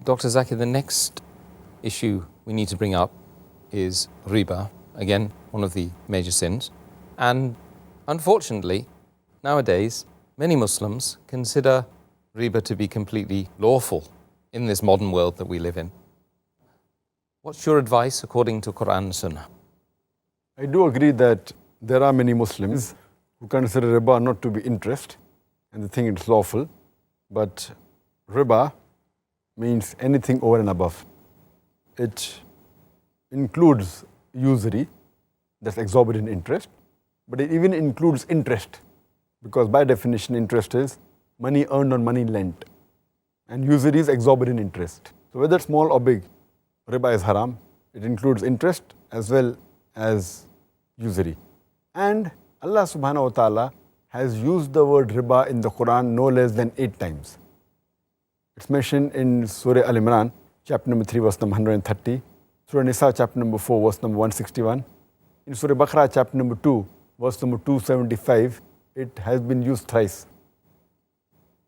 Dr. Zakir, the next issue we need to bring up is Riba, again, one of the major sins. And unfortunately, nowadays, many Muslims consider Riba to be completely lawful in this modern world that we live in. What's your advice according to Quran and Sunnah? I do agree that there are many Muslims who consider riba not to be interest and they think it's lawful. But riba means anything over and above. It includes usury, that's exorbitant interest, but it even includes interest, because by definition interest is money earned on money lent, and usury is exorbitant interest. So whether small or big, riba is haram. It includes interest as well as usury. And Allah subhanahu wa ta'ala has used the word riba in the Quran no less than 8 times. It's mentioned in Surah Al-Imran, chapter number 3, verse number 130. Surah Nisa, chapter number 4, verse number 161. In Surah Baqarah, chapter number 2, verse number 275, it has been used thrice.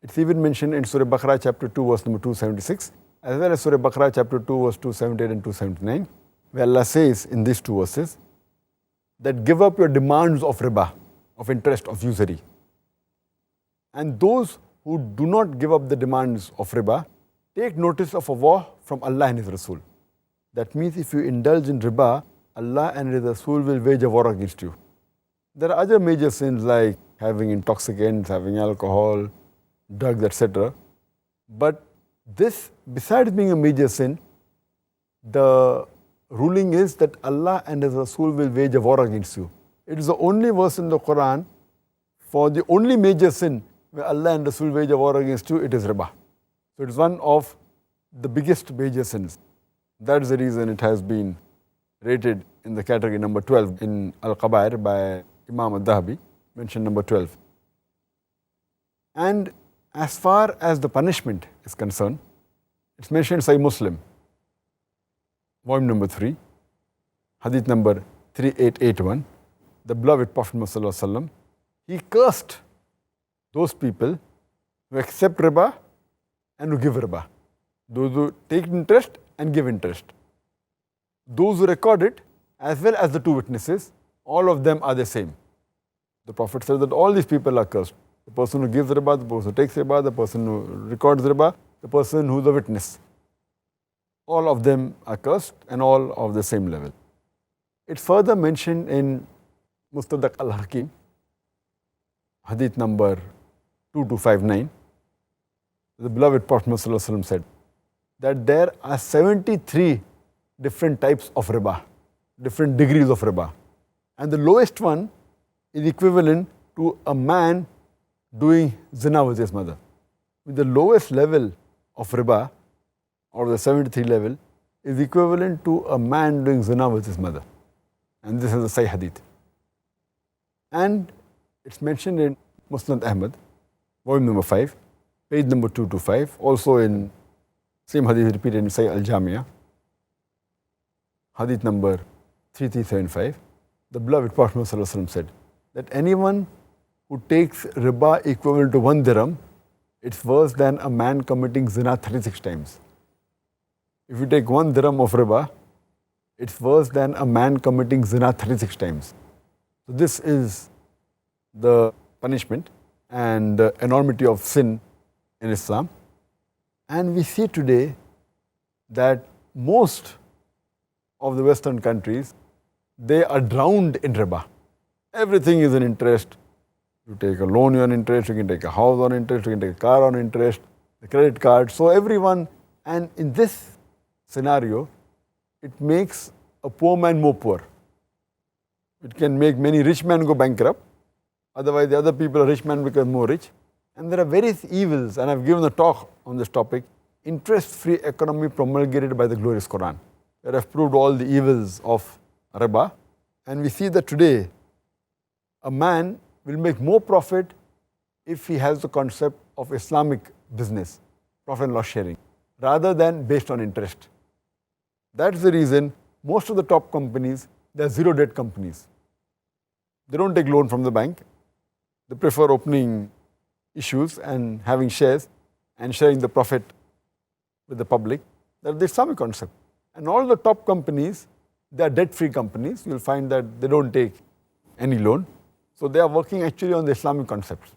It's even mentioned in Surah Baqarah, chapter 2, verse number 276, as well as Surah Baqarah, chapter 2, verse 278 and 279, where Allah says in these 2 verses that give up your demands of riba, of interest, of usury. And those who do not give up the demands of riba, take notice of a war from Allah and His Rasul. That means if you indulge in riba, Allah and His Rasul will wage a war against you. There are other major sins like having intoxicants, having alcohol, drugs, etc. But this, besides being a major sin, the ruling is that Allah and His Rasul will wage a war against you. It is the only verse in the Quran for the only major sin where Allah and Rasul wage a war against you, it is riba. So it is one of the biggest major sins. That is the reason it has been rated in the category number 12 in Al-Qabair by Imam al-Dhahabi, mentioned number 12. And as far as the punishment is concerned, it's mentioned in Sahih Muslim, volume number 3, hadith number 3881, the beloved Prophet Muhammad, he cursed those people who accept riba and who give riba. Those who take interest and give interest. Those who record it, as well as the 2 witnesses, all of them are the same. The Prophet said that all these people are cursed. The person who gives riba, the person who takes riba, the person who records riba, the person who is a witness. All of them are cursed and all of the same level. It's further mentioned in Mustadrak al-Hakim, hadith number 2259, the beloved Prophet ﷺ said that there are 73 different types of riba, different degrees of riba. And the lowest one is equivalent to a man doing zina with his mother. With the lowest level of riba, or the 73 level, is equivalent to a man doing zina with his mother. And this is a Sahih hadith. And it's mentioned in Musnad Ahmad, volume number 5, page number 225, also in same hadith repeated in Sahih Al-Jamia, hadith number 3375. The beloved Prophet ﷺ said that anyone who takes riba equivalent to 1 dirham, it's worse than a man committing zina 36 times. If you take 1 dirham of riba, it's worse than a man committing zina 36 times. So this is the punishment and the enormity of sin in Islam. And we see today that most of the Western countries, they are drowned in riba. Everything is an interest. You take a loan on interest, you can take a house on interest, you can take a car on interest, the credit card. So everyone, and in this scenario, it makes a poor man more poor. It can make many rich men go bankrupt. Otherwise, the other people, rich men, become more rich. And there are various evils, and I've given a talk on this topic, interest-free economy promulgated by the glorious Quran, where I've proved all the evils of riba. And we see that today, a man will make more profit if he has the concept of Islamic business, profit and loss sharing, rather than based on interest. That's the reason most of the top companies, they're zero debt companies. They don't take loan from the bank. They prefer opening issues and having shares and sharing the profit with the public, that the Islamic concept. And all the top companies, they are debt-free companies. You'll find that they don't take any loan. So they are working actually on the Islamic concepts.